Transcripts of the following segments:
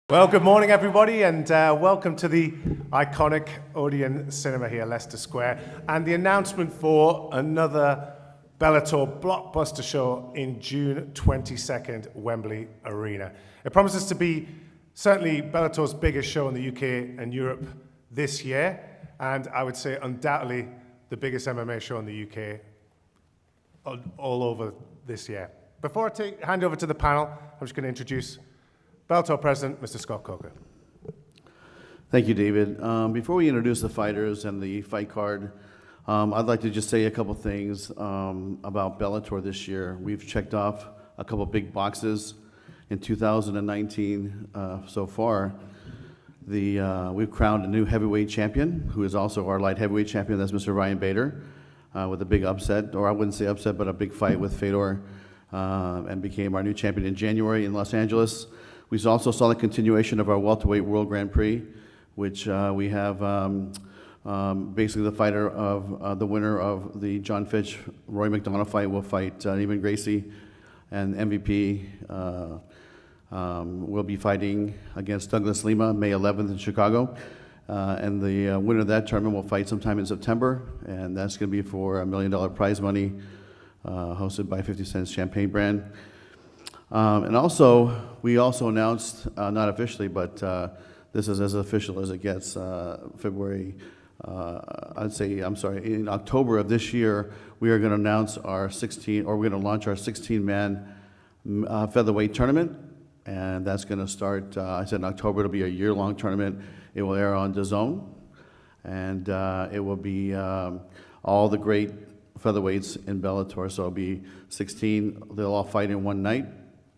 Well, good morning, everybody, and welcome to the iconic Odeon Cinema here, Leicester Square, and the announcement for another Bellator blockbuster show in June 22nd, Wembley Arena. It promises to be certainly Bellator's biggest show in the UK and Europe this year, and I would say undoubtedly the biggest MMA show in the UK all over this year. Before I hand over to the panel, I'm just going to introduce Bellator President, Mr. Scott Coker. Thank you, David. Before we introduce the fighters and the fight card, I'd like to just say a couple things about Bellator this year. We've checked off a couple big boxes in 2019 so far. We've crowned a new heavyweight champion, who is also our light heavyweight champion. That's Mr. Ryan Bader, with a big upset, or I wouldn't say upset, but a big fight with Fedor, and became our new champion in January in Los Angeles. We also saw the continuation of our welterweight World Grand Prix, which we have basically the fighter of the winner of the John Fitch Roy McDonald fight will fight Neiman Gracie, and MVP will be fighting against Douglas Lima May 11th in Chicago, and the winner of that tournament will fight sometime in September, and that's going to be for $1 million prize money, hosted by 50 Cent's Champagne brand. And also, we also announced, not officially, but this is as official as it gets, in October of this year, we are going to announce our we're going to launch our 16-man featherweight tournament, and that's going to start, I said in October, it'll be a year-long tournament. It will air on DAZN, and it will be all the great featherweights in Bellator, so it'll be 16, they'll all fight in one night.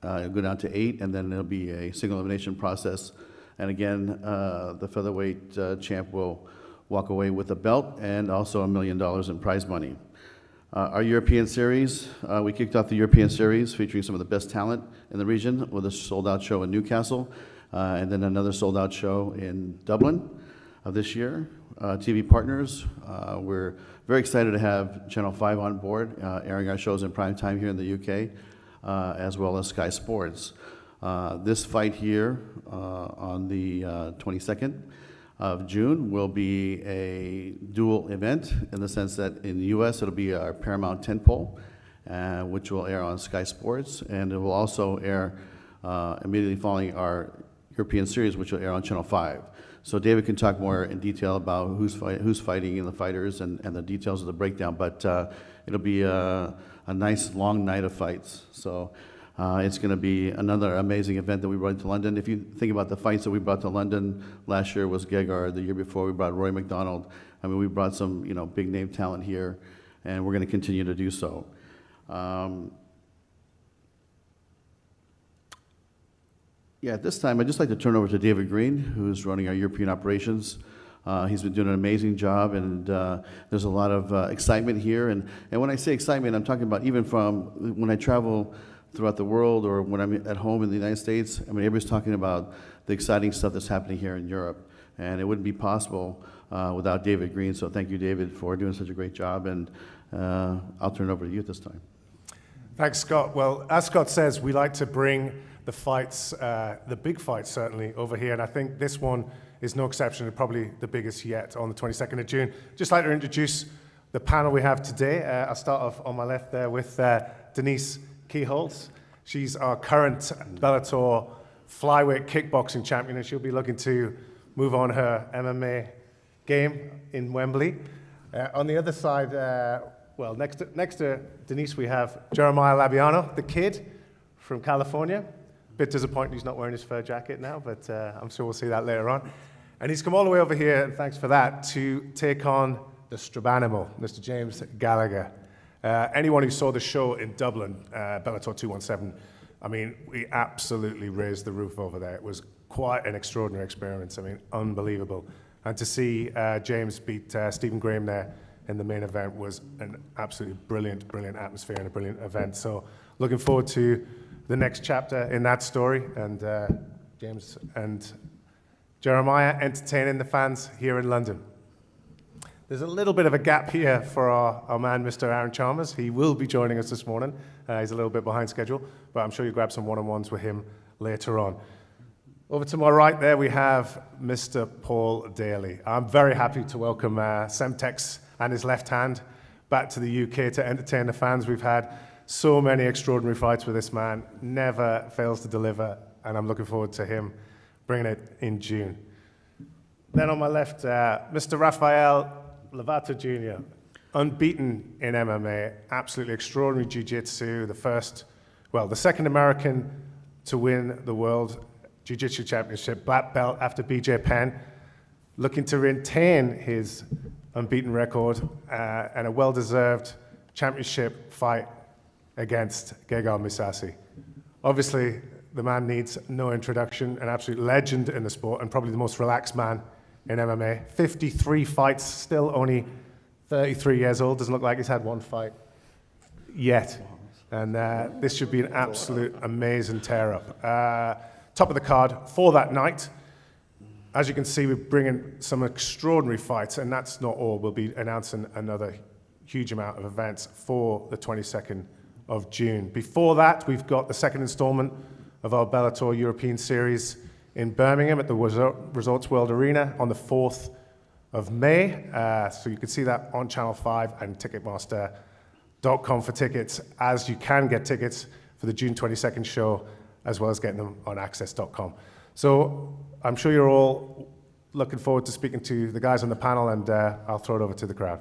It'll go down to 8, and then there'll be a single elimination process. And again, the featherweight champ will walk away with a belt and also $1 million in prize money. Our European series, we kicked off the European series featuring some of the best talent in the region with a sold-out show in Newcastle, and then another sold-out show in Dublin this year. TV partners, we're very excited to have Channel 5 on board, airing our shows in prime time here in the UK. As well as Sky Sports. This fight here on the 22nd of June will be a dual event in the sense that in the US it'll be our Paramount tentpole, which will air on Sky Sports, and it will also air immediately following our European series, which will air on Channel 5. So David can talk more in detail about who's fighting and the fighters and the details of the breakdown, but it'll be a nice long night of fights. So it's going to be another amazing event that we brought to London. If you think about the fights that we brought to London, last year was Gegard, the year before we brought Roy McDonald. I mean, we brought some big name talent here, and we're going to continue to do so. At this time, I'd just like to turn over to David Green, who's running our European operations. He's been doing an amazing job, and there's a lot of excitement here. And when I say excitement, I'm talking about even from when I travel throughout the world or when I'm at home in the United States. I mean, everybody's talking about the exciting stuff that's happening here in Europe. And it wouldn't be possible without David Green. So thank you, David, for doing such a great job. And I'll turn it over to you at this time. Thanks, Scott. Well, as Scott says, we like to bring the fights, the big fights certainly, over here. And I think this one is no exception, probably the biggest yet on the 22nd of June. Just like to introduce the panel we have today. I'll start off on my left there with Denise Kielholtz. She's our current Bellator flyweight kickboxing champion, and she'll be looking to move on her MMA game in Wembley. On the other side, next to Denise, we have Jeremiah Labiano, the kid from California. Bit disappointed he's not wearing his fur jacket now, but I'm sure we'll see that later on. And he's come all the way over here, and thanks for that, to take on the Strabanimal, Mr. James Gallagher. Anyone who saw the show in Dublin, Bellator 217, I mean, we absolutely raised the roof over there. It was quite an extraordinary experience. I mean, unbelievable. And to see James beat Stephen Graham there in the main event was an absolutely brilliant, brilliant atmosphere and a brilliant event. So looking forward to the next chapter in that story, and James and Jeremiah entertaining the fans here in London. There's a little bit of a gap here for our man, Mr. Aaron Chalmers. He will be joining us this morning. He's a little bit behind schedule, but I'm sure you'll grab some one-on-ones with him later on. Over to my right there, we have Mr. Paul Daley. I'm very happy to welcome Semtex and his left hand back to the UK to entertain the fans. We've had so many extraordinary fights with this man, never fails to deliver, and I'm looking forward to him bringing it in June. Then on my left, Mr. Rafael Lovato Jr., unbeaten in MMA, absolutely extraordinary jiu-jitsu, the second American to win the World Jiu-Jitsu Championship, black belt after BJ Penn, looking to retain his unbeaten record and a well-deserved championship fight against Gegard Mousasi. Obviously, the man needs no introduction, an absolute legend in the sport and probably the most relaxed man in MMA. 53 fights, still only 33 years old, doesn't look like he's had one fight yet. And this should be an absolute amazing tear-up. Top of the card for that night. As you can see, we're bringing some extraordinary fights, and that's not all. We'll be announcing another huge amount of events for the 22nd of June. Before that, we've got the second installment of our Bellator European Series in Birmingham at the Resorts World Arena on the 4th of May. So you can see that on Channel 5 and Ticketmaster.com for tickets, as you can get tickets for the June 22nd show, as well as getting them on access.com. So I'm sure you're all looking forward to speaking to the guys on the panel, and I'll throw it over to the crowd.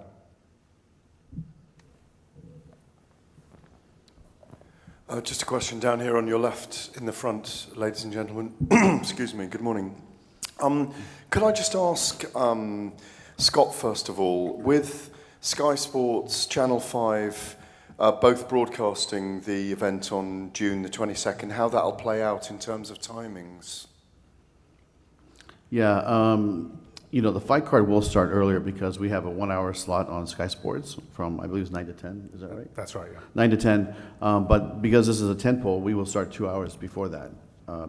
Just a question down here on your left in the front, ladies and gentlemen. Excuse me, good morning. Could I just ask Scott, first of all, with Sky Sports, Channel 5, both broadcasting the event on June the 22nd, how that'll play out in terms of timings? Yeah, the fight card will start earlier because we have a 1 hour slot on Sky Sports from, I believe it's 9 to 10, is that right? That's right, yeah. 9 to 10, but because this is a tentpole, we will start 2 hours before that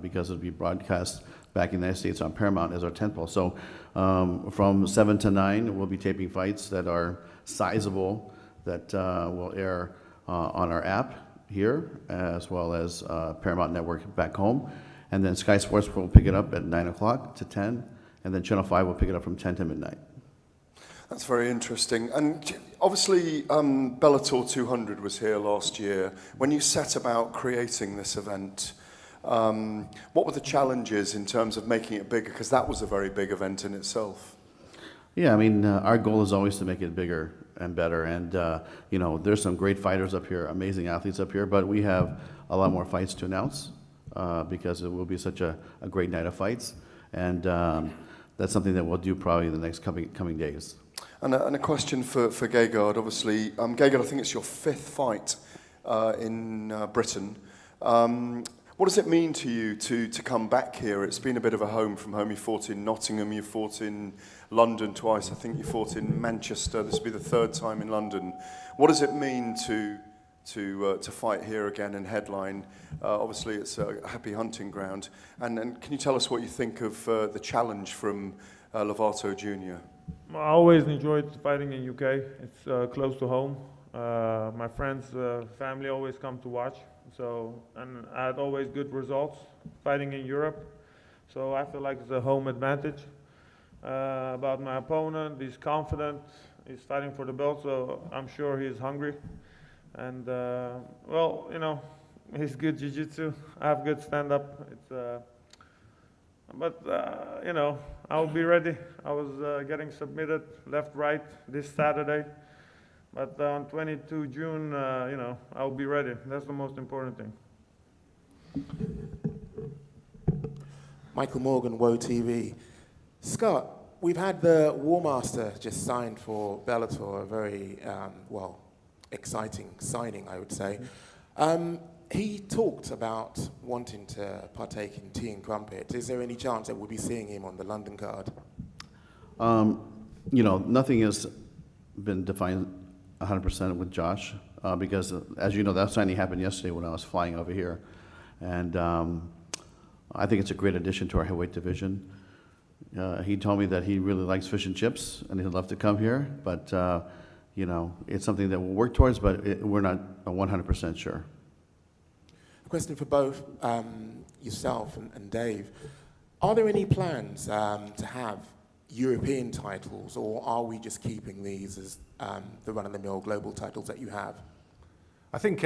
because it'll be broadcast back in the United States on Paramount as our tentpole. So from 7 to 9, we'll be taping fights that are sizable that will air on our app here, as well as Paramount Network back home. And then Sky Sports will pick it up at 9 o'clock to 10, and then Channel 5 will pick it up from 10 to midnight. That's very interesting. And obviously, Bellator 200 was here last year. When you set about creating this event, what were the challenges in terms of making it bigger? Because that was a very big event in itself. Yeah, I mean, our goal is always to make it bigger and better. And, there's some great fighters up here, amazing athletes up here, but we have a lot more fights to announce because it will be such a great night of fights. And that's something that we'll do probably in the next coming days. And a question for Gegard, obviously. Gegard, I think it's your 5th fight in Britain. What does it mean to you to come back here? It's been a bit of a home from home. You fought in Nottingham, you fought in London twice. I think you fought in Manchester. This will be the 3rd time in London. What does it mean to fight here again and headline? Obviously, it's a happy hunting ground. And can you tell us what you think of the challenge from Lovato Jr.? I always enjoyed fighting in UK. It's close to home. My friends, family always come to watch. And I had always good results fighting in Europe. So I feel like it's a home advantage. About my opponent, he's confident. He's fighting for the belt, so I'm sure he's hungry. And he's good jiu-jitsu. I have good stand-up. I'll be ready. I was getting submitted left, right this Saturday. But on 22 June, I'll be ready. That's the most important thing. Michael Morgan, Woe TV. Scott, we've had the War Master just signed for Bellator, a very, exciting signing, I would say. He talked about wanting to partake in tea and crumpets. Is there any chance that we'll be seeing him on the London card? Nothing has been defined 100% with Josh because, as you know, that signing happened yesterday when I was flying over here. And I think it's a great addition to our heavyweight division. He told me that he really likes fish and chips and he'd love to come here, but it's something that we'll work towards, but we're not 100% sure. A question for both yourself and Dave. Are there any plans to have European titles, or are we just keeping these as the run-of-the-mill global titles that you have? I think,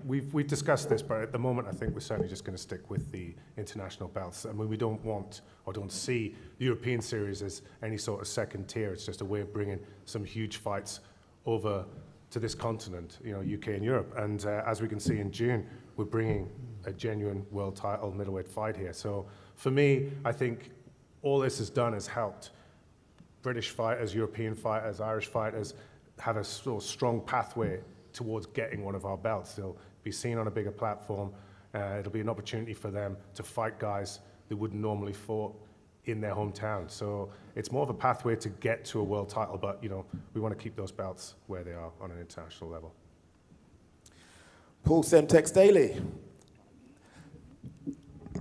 we've discussed this, but at the moment, I think we're certainly just going to stick with the international belts. I mean, we don't want or don't see the European series as any sort of second tier. It's just a way of bringing some huge fights over to this continent, UK and Europe. And as we can see in June, we're bringing a genuine world title middleweight fight here. So for me, I think all this has done is helped British fighters, European fighters, Irish fighters have a sort of strong pathway towards getting one of our belts. They'll be seen on a bigger platform. It'll be an opportunity for them to fight guys that wouldn't normally fought in their hometown. So it's more of a pathway to get to a world title, but we want to keep those belts where they are on an international level. Paul Semtex Daley.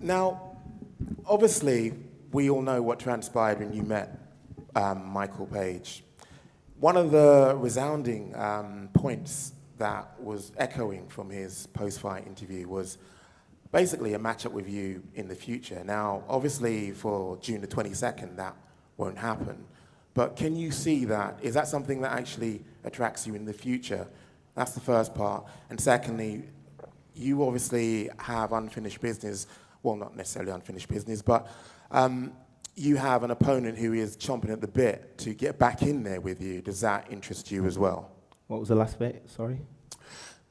Now, obviously, we all know what transpired when you met Michael Page. One of the resounding points that was echoing from his post-fight interview was basically a matchup with you in the future. Now, obviously, for June the 22nd, that won't happen. But can you see that? Is that something that actually attracts you in the future? That's the first part. And secondly, you obviously have unfinished business. Well, not necessarily unfinished business, but you have an opponent who is chomping at the bit to get back in there with you. Does that interest you as well? What was the last bit? Sorry.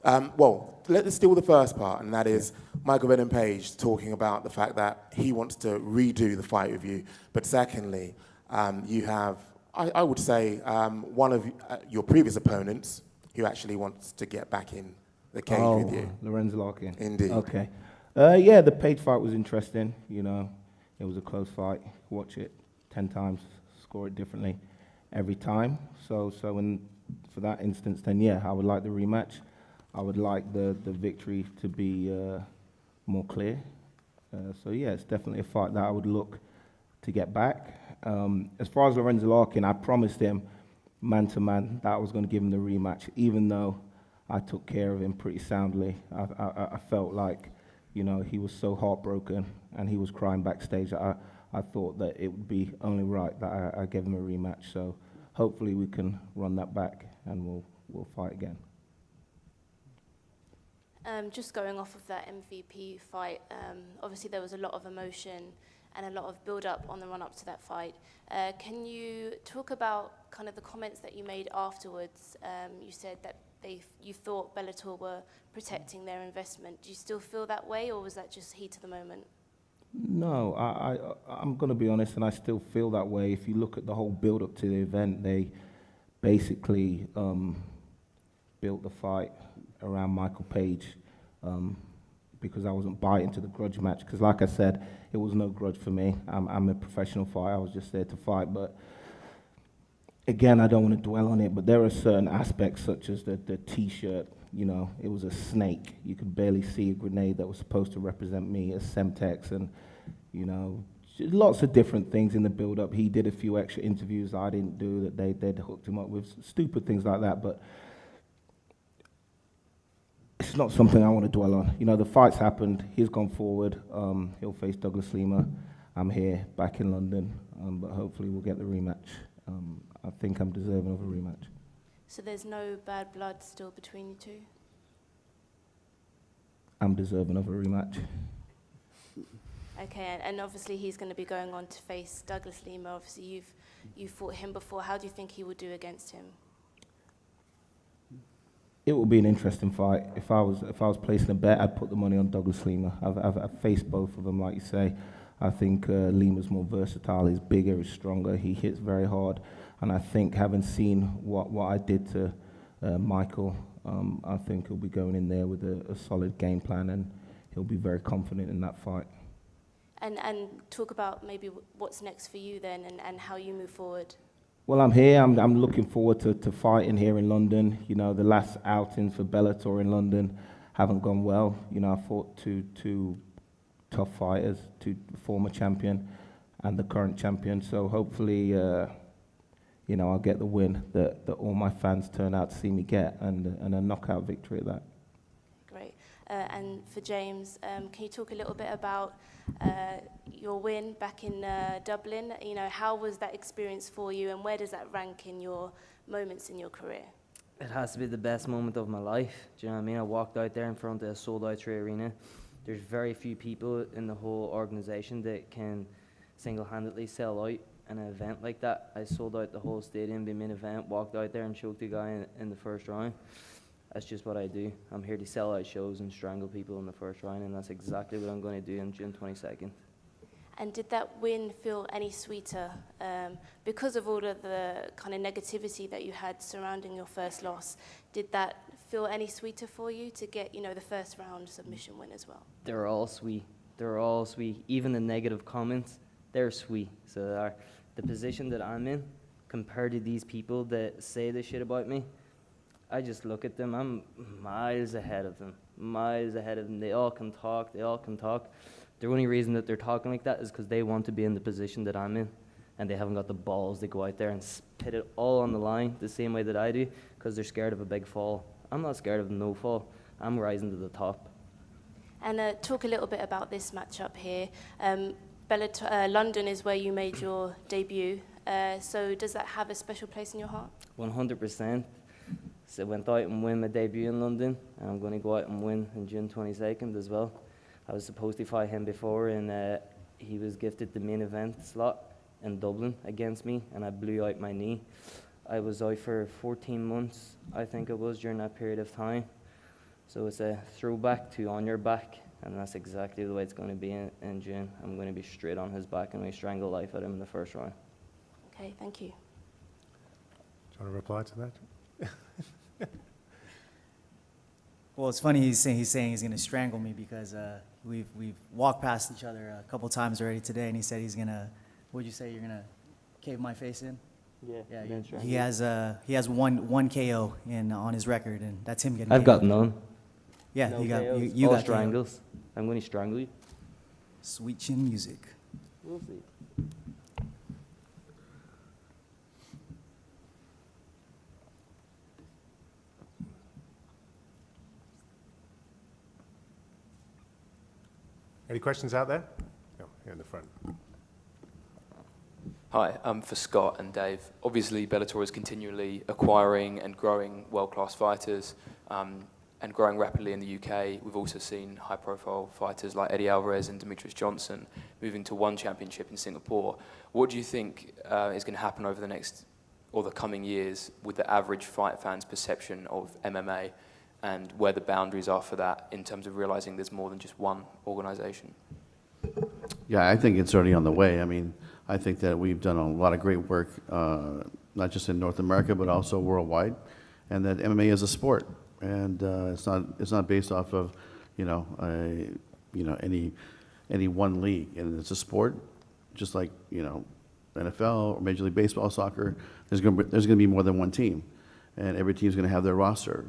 Well, let's deal with the first part, and that is Michael Venom Page talking about the fact that he wants to redo the fight with you. But secondly, you have, I would say, one of your previous opponents who actually wants to get back in the cage with you. Lorenzo Larkin. Indeed. Okay. Yeah, the Page fight was interesting. It was a close fight. Watch it 10 times, score it differently every time. So for that instance, then yeah, I would like the rematch. I would like the victory to be more clear. So yeah, it's definitely a fight that I would look to get back. As far as Lorenzo Larkin, I promised him man to man that I was going to give him the rematch, even though I took care of him pretty soundly. I felt like, he was so heartbroken and he was crying backstage. I thought that it would be only right that I gave him a rematch. So hopefully we can run that back and we'll fight again. Just going off of that MVP fight, obviously there was a lot of emotion and a lot of build-up on the run-up to that fight. Can you talk about kind of the comments that you made afterwards? You said that you thought Bellator were protecting their investment. Do you still feel that way, or was that just heat of the moment? No, I'm going to be honest, and I still feel that way. If you look at the whole build-up to the event, they basically built the fight around Michael Page because I wasn't biting to the grudge match. Because like I said, it was no grudge for me. I'm a professional fighter. I was just there to fight. But again, I don't want to dwell on it, but there are certain aspects such as the T-shirt. It was a snake. You could barely see a grenade that was supposed to represent me as Semtex, and lots of different things in the build-up. He did a few extra interviews I didn't do that they'd hooked him up with, stupid things like that. But it's not something I want to dwell on. The fight's happened. He's gone forward. He'll face Douglas Lima. I'm here, back in London, but hopefully we'll get the rematch. I think I'm deserving of a rematch. So there's no bad blood still between you two? I'm deserving of a rematch. Okay, and obviously he's going to be going on to face Douglas Lima. Obviously you've fought him before. How do you think he would do against him? It will be an interesting fight. If I was placing a bet, I'd put the money on Douglas Lima. I've faced both of them, like you say. I think Lima's more versatile. He's bigger, he's stronger. He hits very hard, and I think having seen what I did to Michael, I think he'll be going in there with a solid game plan, and he'll be very confident in that fight. And talk about maybe what's next for you then, and how you move forward. Well, I'm here. I'm looking forward to fighting here in London. The last outings for Bellator in London haven't gone well. I fought two tough fighters, two former champion and the current champion. So hopefully, I'll get the win that all my fans turn out to see me get, and a knockout victory at that. Great. And for James, can you talk a little bit about your win back in Dublin? You know, how was that experience for you, and where does that rank in your moments in your career? It has to be the best moment of my life. Do you know what I mean? I walked out there in front of a sold-out Tree Arena. There's very few people in the whole organisation that can single-handedly sell out an event like that. I sold out the whole stadium, the main event, walked out there and choked a guy in the first round. That's just what I do. I'm here to sell out shows and strangle people in the first round, and that's exactly what I'm going to do on June 22nd. And did that win feel any sweeter because of all of the kind of negativity that you had surrounding your first loss? Did that feel any sweeter for you to get, you know, the first round submission win as well? They're all sweet. They're all sweet. Even the negative comments, they're sweet. So they are. The position that I'm in, compared to these people that say this shit about me, I just look at them. I'm miles ahead of them. Miles ahead of them. They all can talk. They all can talk. The only reason that they're talking like that is because they want to be in the position that I'm in, and they haven't got the balls to go out there and spit it all on the line the same way that I do, because they're scared of a big fall. I'm not scared of no fall. I'm rising to the top. And talk a little bit about this matchup here. Bellator, London is where you made your debut. So does that have a special place in your heart? 100%. So I went out and win my debut in London, and I'm going to go out and win on June 22nd as well. I was supposed to fight him before, and he was gifted the main event slot in Dublin against me, and I blew out my knee. I was out for 14 months, I think it was, during that period of time. So it's a throwback to on your back, and that's exactly the way it's going to be in June. I'm going to be straight on his back, and we strangle life out of him in the first round. Okay, thank you. Do you want to reply to that? Well, it's funny he's saying he's going to strangle me because we've walked past each other a couple times already today, and he said he's going to. What'd you say? You're going to cave my face in? Yeah. He has one KO on his record, and that's him getting. I've KO'd. got none. Yeah, No you got KOs, you all got strangles. I'm going to strangle you. Sweet chin music. We'll see. Any questions out there? No, here in the front. Hi, for Scott and Dave. Obviously, Bellator is continually acquiring and growing world-class fighters and growing rapidly in the UK. We've also seen high-profile fighters like Eddie Alvarez and Demetrius Johnson moving to one championship in Singapore. What do you think is going to happen over the next or the coming years with the average fight fan's perception of MMA, and where the boundaries are for that in terms of realizing there's more than just one organization? Yeah, I think it's already on the way. I mean, I think that we've done a lot of great work, not just in North America, but also worldwide, and that MMA is a sport, and it's not based off of, any one league, and it's a sport, just like, NFL or Major League Baseball, soccer. There's going to be more than one team, and every team's going to have their roster,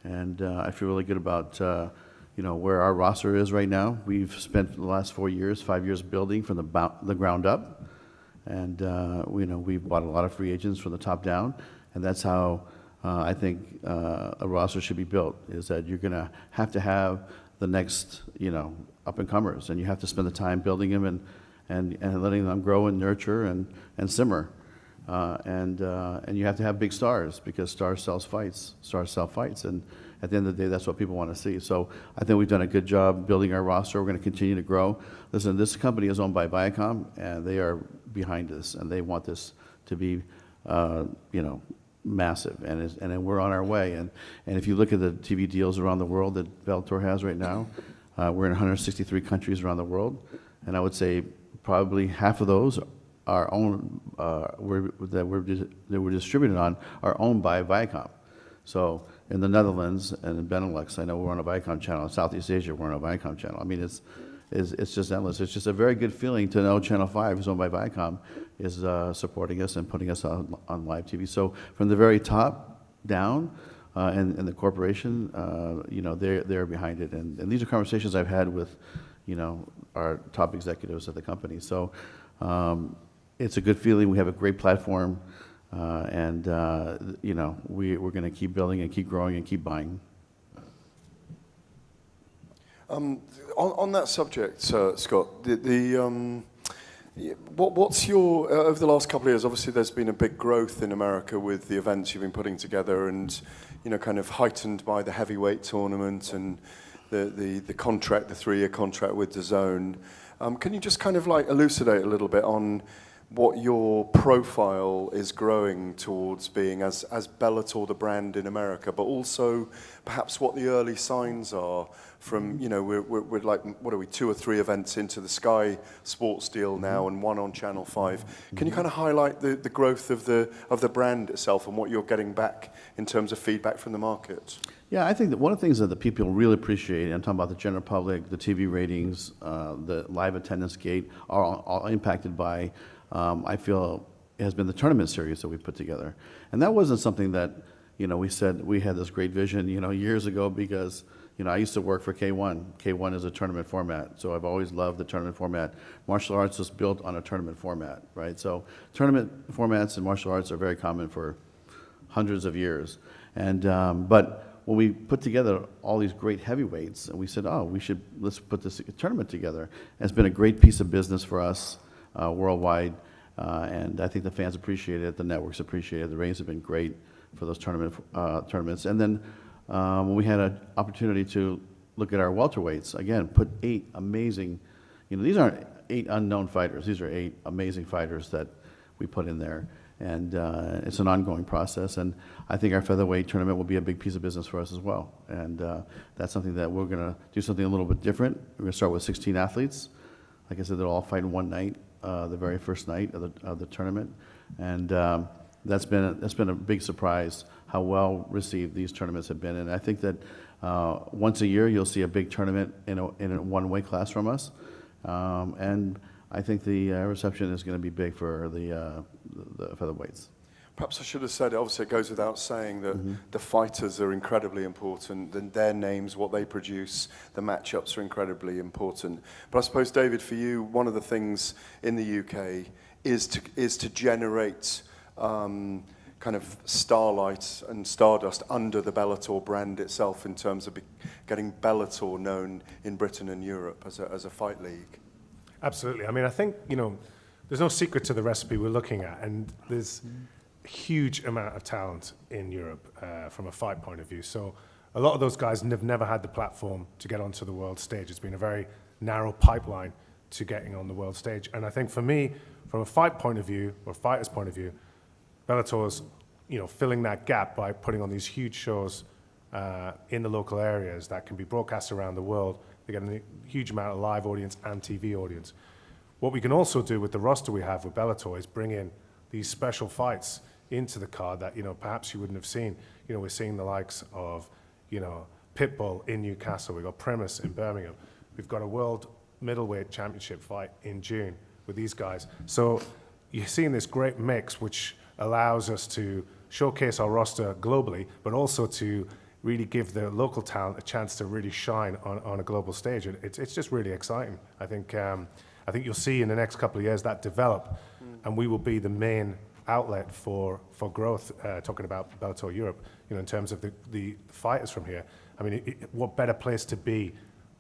and I feel really good about where our roster is right now. We've spent the last 5 years building from the ground up, and we've bought a lot of free agents from the top down, and that's how I think a roster should be built. Is that you're going to have the next up and comers, and you have to spend the time building them and letting them grow and nurture and simmer, and you have to have big stars, because stars sell fights, and at the end of the day, that's what people want to see. So I think we've done a good job building our roster. We're going to continue to grow. Listen, this company is owned by Viacom, and they are behind this, and they want this to be, massive, and we're on our way. And if you look at the TV deals around the world that Bellator has right now, we're in 163 countries around the world, and I would say probably half of those are owned, that we're distributed on, are owned by Viacom. So in the Netherlands and in Benelux, I know we're on a Viacom channel. In Southeast Asia, we're on a Viacom channel. I mean, it's just endless. It's just a very good feeling to know Channel 5, who's owned by Viacom, is supporting us and putting us on live TV. So from the very top down, and the corporation, they're behind it. And these are conversations I've had with, our top executives at the company. So it's a good feeling. We have a great platform. And we're going to keep building and keep growing and keep buying. On that subject, Scott, what's your over the last couple of years? Obviously, there's been a big growth in America with the events you've been putting together, and kind of heightened by the heavyweight tournament and the contract, the 3-year contract with DAZN. Can you just kind of like elucidate a little bit on what your profile is growing towards being as Bellator, the brand in America, but also perhaps what the early signs are from, we're like, what are we, 2 or 3 events into the Sky Sports deal now and 1 on Channel 5. Can you kind of highlight the growth of the brand itself and what you're getting back in terms of feedback from the market? Yeah, I think that one of the things that the people really appreciate, I'm talking about the general public, the TV ratings, the live attendance gate, are all impacted by, I feel, it has been the tournament series that we put together. And that wasn't something that, we said we had this great vision, years ago because, I used to work for K1. K1 is a tournament format, so I've always loved the tournament format. Martial arts was built on a tournament format, right? So tournament formats in martial arts are very common for hundreds of years. And, but when we put together all these great heavyweights, and we said, let's put this tournament together. And it's been a great piece of business for us worldwide, and I think the fans appreciate it, the networks appreciate it, the ratings have been great for those tournaments. And then when we had an opportunity to look at our welterweights, again, put 8 amazing, these aren't 8 unknown fighters, these are 8 amazing fighters that we put in there. And it's an ongoing process, and I think our featherweight tournament will be a big piece of business for us as well. And that's something that we're going to do something a little bit different. We're going to start with 16 athletes. Like I said, they'll all fight in one night, the very first night of the tournament. And that's been a big surprise how well received these tournaments have been. And I think that once a year you'll see a big tournament in a one weight class from us. And I think the reception is going to be big for the featherweights. Perhaps I should have said, obviously it goes without saying that the fighters are incredibly important, and their names, what they produce, the matchups are incredibly important. But I suppose, David, for you, one of the things in the UK is to generate kind of starlight and stardust under the Bellator brand itself in terms of getting Bellator known in Britain and Europe as a fight league. Absolutely. I mean, I think, there's no secret to the recipe we're looking at, and there's a huge amount of talent in Europe from a fight point of view. So a lot of those guys have never had the platform to get onto the world stage. It's been a very narrow pipeline to getting on the world stage. And I think for me, from a fight point of view, or fighter's point of view, Bellator's, filling that gap by putting on these huge shows in the local areas that can be broadcast around the world. They get a huge amount of live audience and TV audience. What we can also do with the roster we have with Bellator is bring in these special fights into the card that, perhaps you wouldn't have seen. We're seeing the likes of, Pitbull in Newcastle. We've got Primus in Birmingham. We've got a world middleweight championship fight in June with these guys. So you're seeing this great mix, which allows us to showcase our roster globally, but also to really give the local talent a chance to really shine on a global stage. And it's just really exciting. I think you'll see in the next couple of years that develop, and we will be the main outlet for growth, talking about Bellator Europe, in terms of the fighters from here. I mean, what better place to be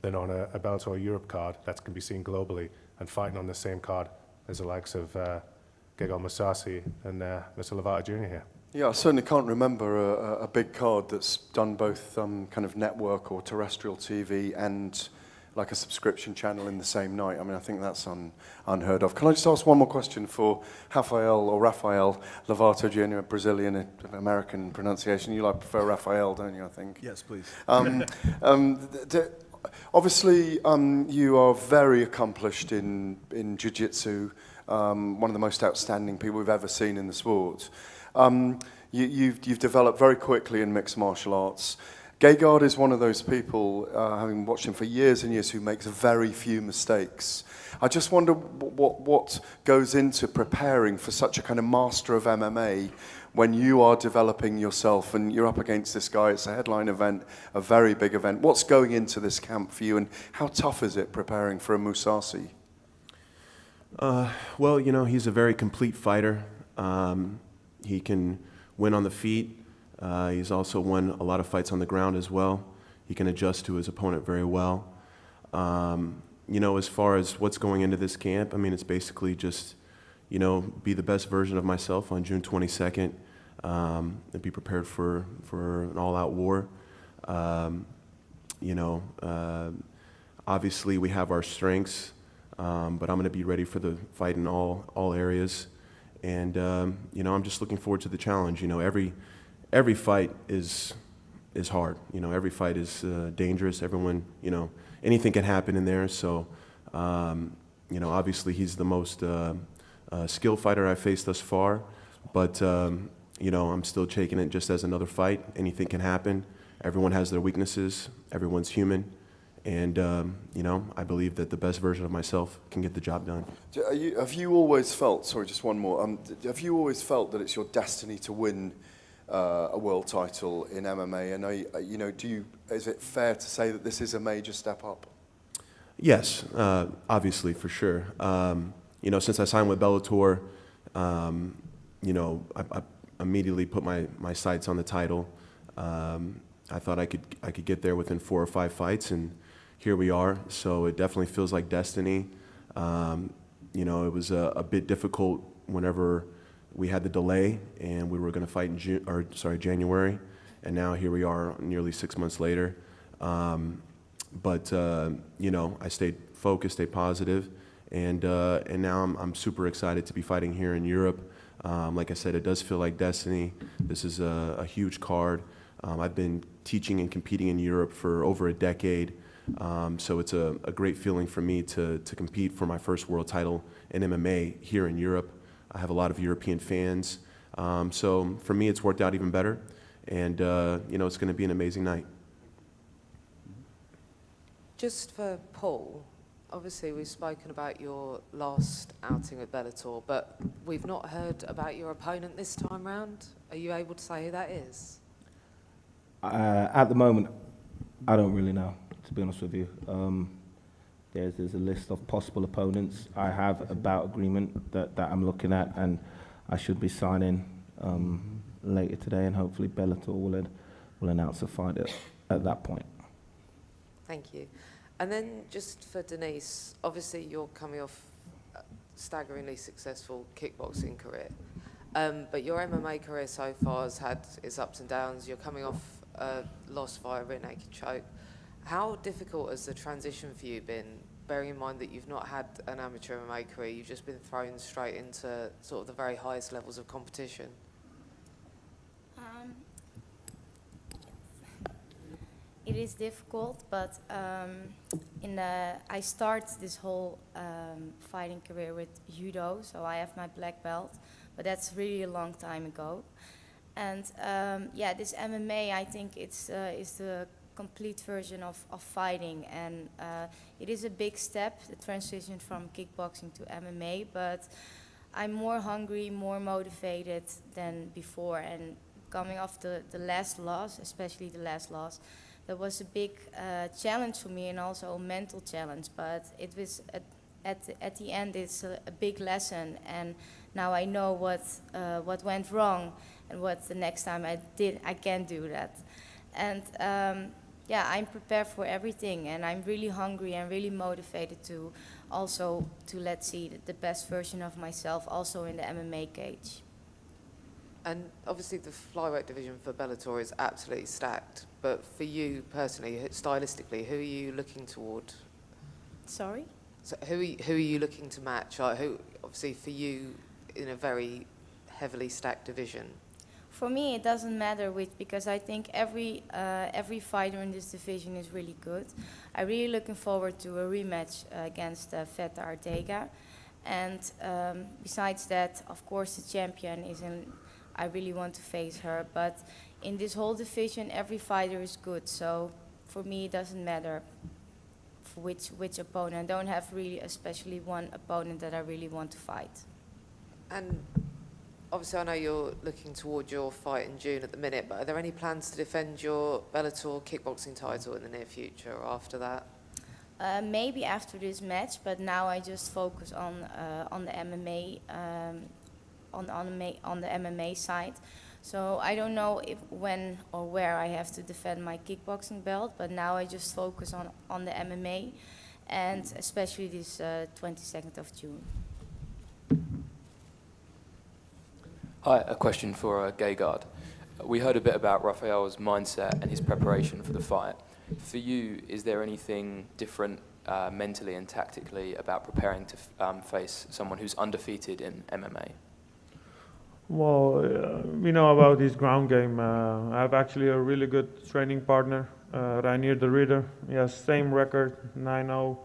than on a Bellator Europe card that can be seen globally and fighting on the same card as the likes of Gegard Mousasi and Mr. Lovato Jr. here. Yeah, I certainly can't remember a big card that's done both kind of network or terrestrial TV and like a subscription channel in the same night. I mean, I think that's unheard of. Can I just ask one more question for Rafael Lovato Jr., Brazilian American pronunciation? You prefer Rafael, don't you, I think? Yes, please. Obviously, you are very accomplished in jiu-jitsu, one of the most outstanding people we've ever seen in the sport. You've developed very quickly in mixed martial arts. Gegard is one of those people, having watched him for years and years, who makes very few mistakes. I just wonder what goes into preparing for such a kind of master of MMA when you are developing yourself and you're up against this guy. It's a headline event, a very big event. What's going into this camp for you, and how tough is it preparing for a Mousasi? Well, he's a very complete fighter. He can win on the feet. He's also won a lot of fights on the ground as well. He can adjust to his opponent very well. You know, as far as what's going into this camp, I mean, it's basically just, you know, be the best version of myself on June 22nd, and be prepared for an all-out war. You know, obviously we have our strengths, but I'm going to be ready for the fight in all areas. And, you know, I'm just looking forward to the challenge. You know, every fight is hard. You know, every fight is dangerous. Everyone, you know, anything can happen in there. So, you know, obviously he's the most skilled fighter I've faced thus far. But, you know, I'm still taking it just as another fight. Anything can happen. Everyone has their weaknesses. Everyone's human. And, you know, I believe that the best version of myself can get the job done. Have you always felt, sorry, just one more, have you always felt that it's your destiny to win a world title in MMA? And, you know, is it fair to say that this is a major step up? Yes, obviously, for sure. You know, since I signed with Bellator, you know, I immediately put my sights on the title. I thought I could get there within 4 or 5 fights, and here we are. So it definitely feels like destiny. You know, it was a bit difficult whenever we had the delay and we were going to fight in January, and now here we are nearly 6 months later. But you know, I stayed focused, stayed positive, and now I'm super excited to be fighting here in Europe. Like I said, it does feel like destiny. This is a huge card. I've been teaching and competing in Europe for over a decade, so it's a great feeling for me to compete for my first world title in MMA here in Europe. I have a lot of European fans, so for me it's worked out even better, and you know, it's going to be an amazing night. Just for Paul, obviously we've spoken about your last outing with Bellator, but we've not heard about your opponent this time round. Are you able to say who that is? At the moment, I don't really know, to be honest with you. There's a list of possible opponents. I have a bout agreement that I'm looking at, and I should be signing later today, and hopefully Bellator will announce a fight at that point. Thank you. And then just for Denise, obviously you're coming off a staggeringly successful kickboxing career, but your MMA career so far has had its ups and downs. You're coming off a loss via rear naked choke. How difficult has the transition for you been, bearing in mind that you've not had an amateur MMA career, you've just been thrown straight into sort of the very highest levels of competition? It is difficult, but I start this whole fighting career with judo, so I have my black belt, but that's really a long time ago. And yeah, this MMA, I think is the complete version of fighting, and it is a big step, the transition from kickboxing to MMA, but I'm more hungry, more motivated than before, and coming off the last loss, especially the last loss, that was a big challenge for me, and also a mental challenge, but it was at the end it's a big lesson, and now I know what went wrong and what the next time I can't do that. And yeah, I'm prepared for everything, and I'm really hungry and really motivated to let's see the best version of myself also in the MMA cage. And obviously the flyweight division for Bellator is absolutely stacked, but for you personally, stylistically, who are you looking toward? Sorry? So who are you looking to match? Who, obviously for you, in a very heavily stacked division? For me, it doesn't matter which, because I think every fighter in this division is really good. I'm really looking forward to a rematch against Veta Arteaga. And besides that, of course, the champion is in. I really want to face her. But in this whole division, every fighter is good. So for me, it doesn't matter for which opponent. I don't have really especially one opponent that I really want to fight. And obviously, I know you're looking toward your fight in June at the minute, but are there any plans to defend your Bellator kickboxing title in the near future or after that? Maybe after this match, but now I just focus on the MMA, on the MMA side. So I don't know if when or where I have to defend my kickboxing belt, but now I just focus on the MMA. and especially this 22nd of June. Hi, a question for Gegard. We heard a bit about Rafael's mindset and his preparation for the fight. For you, is there anything different mentally and tactically about preparing to face someone who's undefeated in MMA? Well, we know about his ground game. I have actually a really good training partner, Rainier de Ridder. He has same record, 9-0,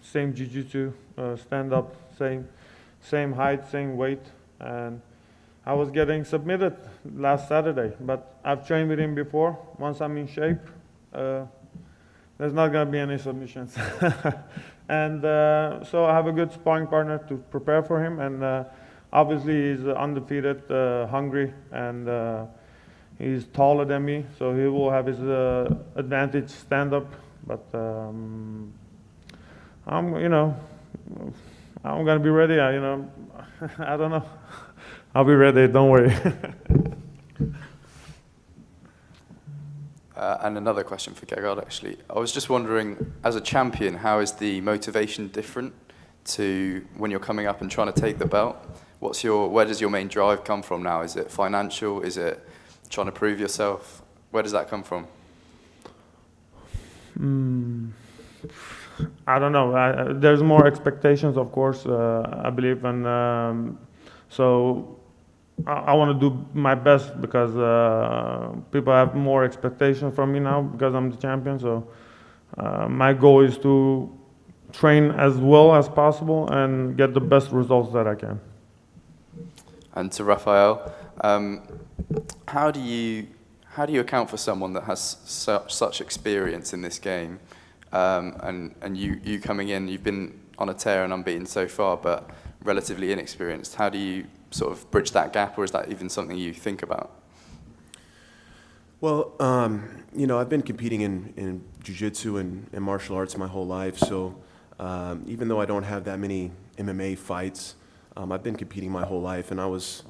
same jiu-jitsu, stand-up, same height, same weight. And I was getting submitted last Saturday, but I've trained with him before. Once I'm in shape, there's not going to be any submissions. And so I have a good sparring partner to prepare for him. And obviously, he's undefeated, hungry, and he's taller than me, so he will have his advantage stand-up. But I'm gonna be ready. I don't know. I'll be ready. Don't worry. And another question for Gegard, actually. I was just wondering, as a champion, how is the motivation different to when you're coming up and trying to take the belt? Where does your main drive come from now? Is it financial? Is it trying to prove yourself? Where does that come from? I don't know. There's more expectations, of course, I believe, and so I want to do my best because people have more expectations from me now because I'm the champion. So my goal is to train as well as possible and get the best results that I can. And to Rafael, how do you account for someone that has such experience in this game, and you coming in, you've been on a tear and unbeaten so far, but relatively inexperienced? How do you sort of bridge that gap, or is that even something you think about? Well, I've been competing in jiu-jitsu and martial arts my whole life, so even though I don't have that many MMA fights, I've been competing my whole life, and I was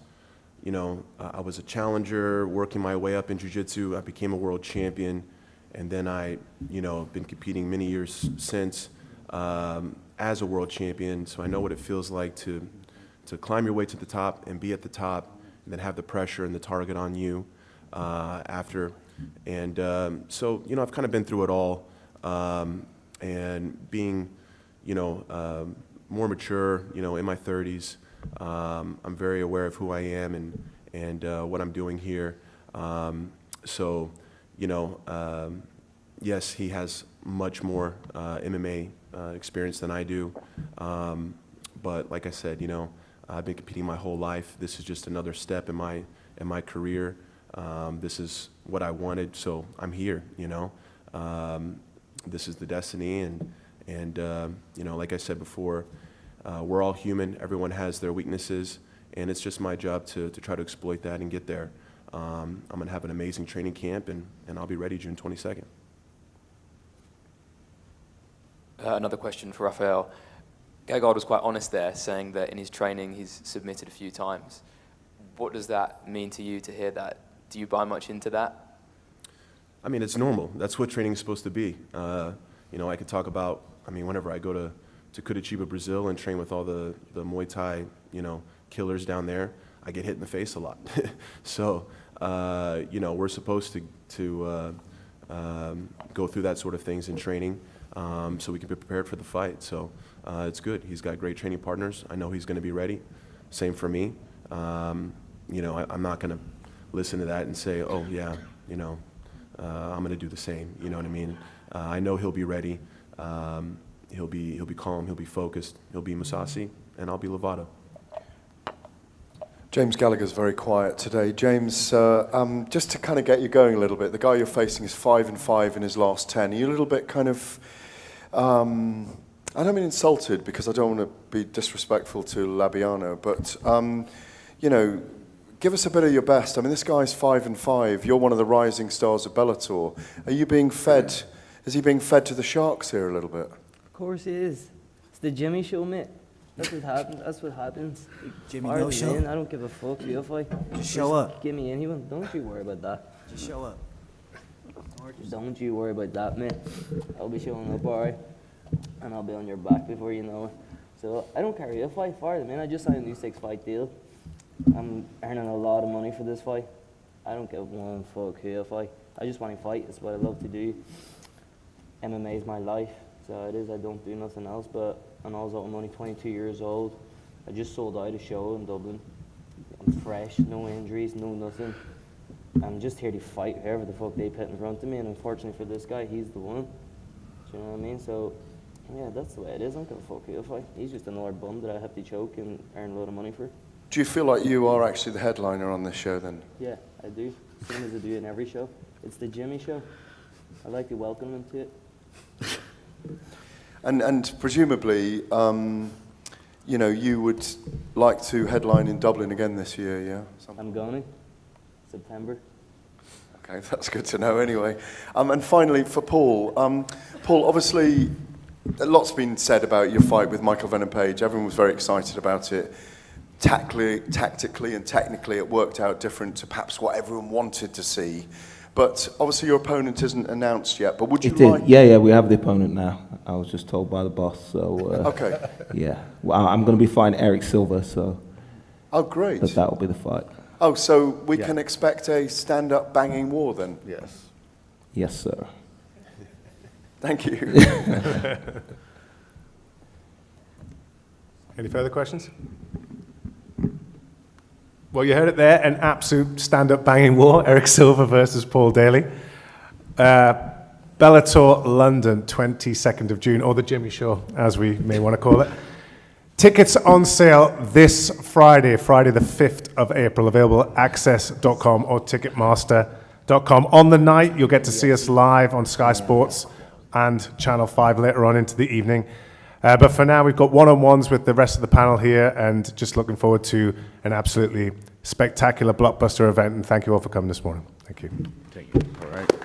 a challenger, working my way up in jiu-jitsu. I became a world champion, and then been competing many years since as a world champion, so I know what it feels like to climb your way to the top and be at the top, and then have the pressure and the target on you after. And so, I've kind of been through it all, and being, more mature, in my 30s. I'm very aware of who I am and what I'm doing here. So, yes, he has much more MMA experience than I do. But like I said, I've been competing my whole life. This is just another step in my career. This is what I wanted, so I'm here. This is the destiny, and like I said before, we're all human. Everyone has their weaknesses, and it's just my job to try to exploit that and get there. I'm going to have an amazing training camp, and I'll be ready June 22nd. Another question for Rafael. Gegard was quite honest there, saying that in his training he's submitted a few times. What does that mean to you to hear that? Do you buy much into that? I mean, it's normal. That's what training is supposed to be. I could talk about, whenever I go to Curitiba, Brazil, and train with all the Muay Thai, killers down there, I get hit in the face a lot. So, we're supposed to go through that sort of things in training, so we can be prepared for the fight. So it's good. He's got great training partners. I know he's going to be ready. Same for me. I'm not going to listen to that and say, oh yeah, I'm going to do the same. You know what I mean? I know he'll be ready. He'll be calm. He'll be focused. He'll be Mousasi, and I'll be Lovato. James Gallagher's very quiet today. James, just to kind of get you going a little bit, the guy you're facing is 5-5 in his last 10. Are you a little bit kind of, I don't mean insulted because I don't want to be disrespectful to Labiano, but, give us a bit of your best. I mean, this guy's 5-5. You're one of the rising stars of Bellator. Are you being fed, is he being fed to the sharks here a little bit? Of course he is. It's the Jimmy show, mate. That's what happens. That's what happens. Jimmy, Alright, no show. man, I don't give a fuck if I Just show up. Give me anyone. Don't you worry about that. Just show up. Or just Don't you worry about that, mate. I'll be showing up, alright? And I'll be on your back before you know it. So I don't care who I fight for, man. I just signed a new 6-fight deal. I'm earning a lot of money for this fight. I don't give one fuck who I fight. I just want to fight. It's what I love to do. MMA is my life, so it is. I don't do nothing else. But and also I'm only 22 years old. I just sold out a show in Dublin. I'm fresh, no injuries, no nothing. I'm just here to fight whoever the fuck they put in front of me, and unfortunately for this guy, he's the one. Do you know what I mean? So, yeah, that's the way it is. I don't give a fuck who I fight. He's just another bum that I have to choke and earn a lot of money for. Do you feel like you are actually the headliner on this show then? Yeah, I do. Same as I do in every show. It's the Jimmy show. I like to welcome him to it. And presumably, you know, you would like to headline in Dublin again this year, yeah? I'm going. September. Okay, that's good to know anyway. And finally, for Paul. Paul, obviously, a lot's been said about your fight with Michael Venom Page. Everyone was very excited about it. Tactically and technically, it worked out different to perhaps what everyone wanted to see. But obviously, your opponent isn't announced yet. But would you like? Yeah, we have the opponent now. I was just told by the boss. So. Okay. Yeah, well, I'm going to be fighting Eric Silva. So. Oh, great. That will be the fight. Oh, so we can expect a stand-up banging war then? Yes. Yes, sir. Thank you. Any further questions? Well, you heard it there, an absolute stand-up banging war, Eric Silva versus Paul Daley. Bellator London, 22nd of June, or the Jimmy Show, as we may want to call it. Tickets on sale this Friday, Friday the 5th of April, available at access.com or ticketmaster.com. On the night, you'll get to see us live on Sky Sports and Channel 5 later on into the evening. But for now, we've got one-on-ones with the rest of the panel here, and just looking forward to an absolutely spectacular blockbuster event. And thank you all for coming this morning. Thank you. Thank you. All right.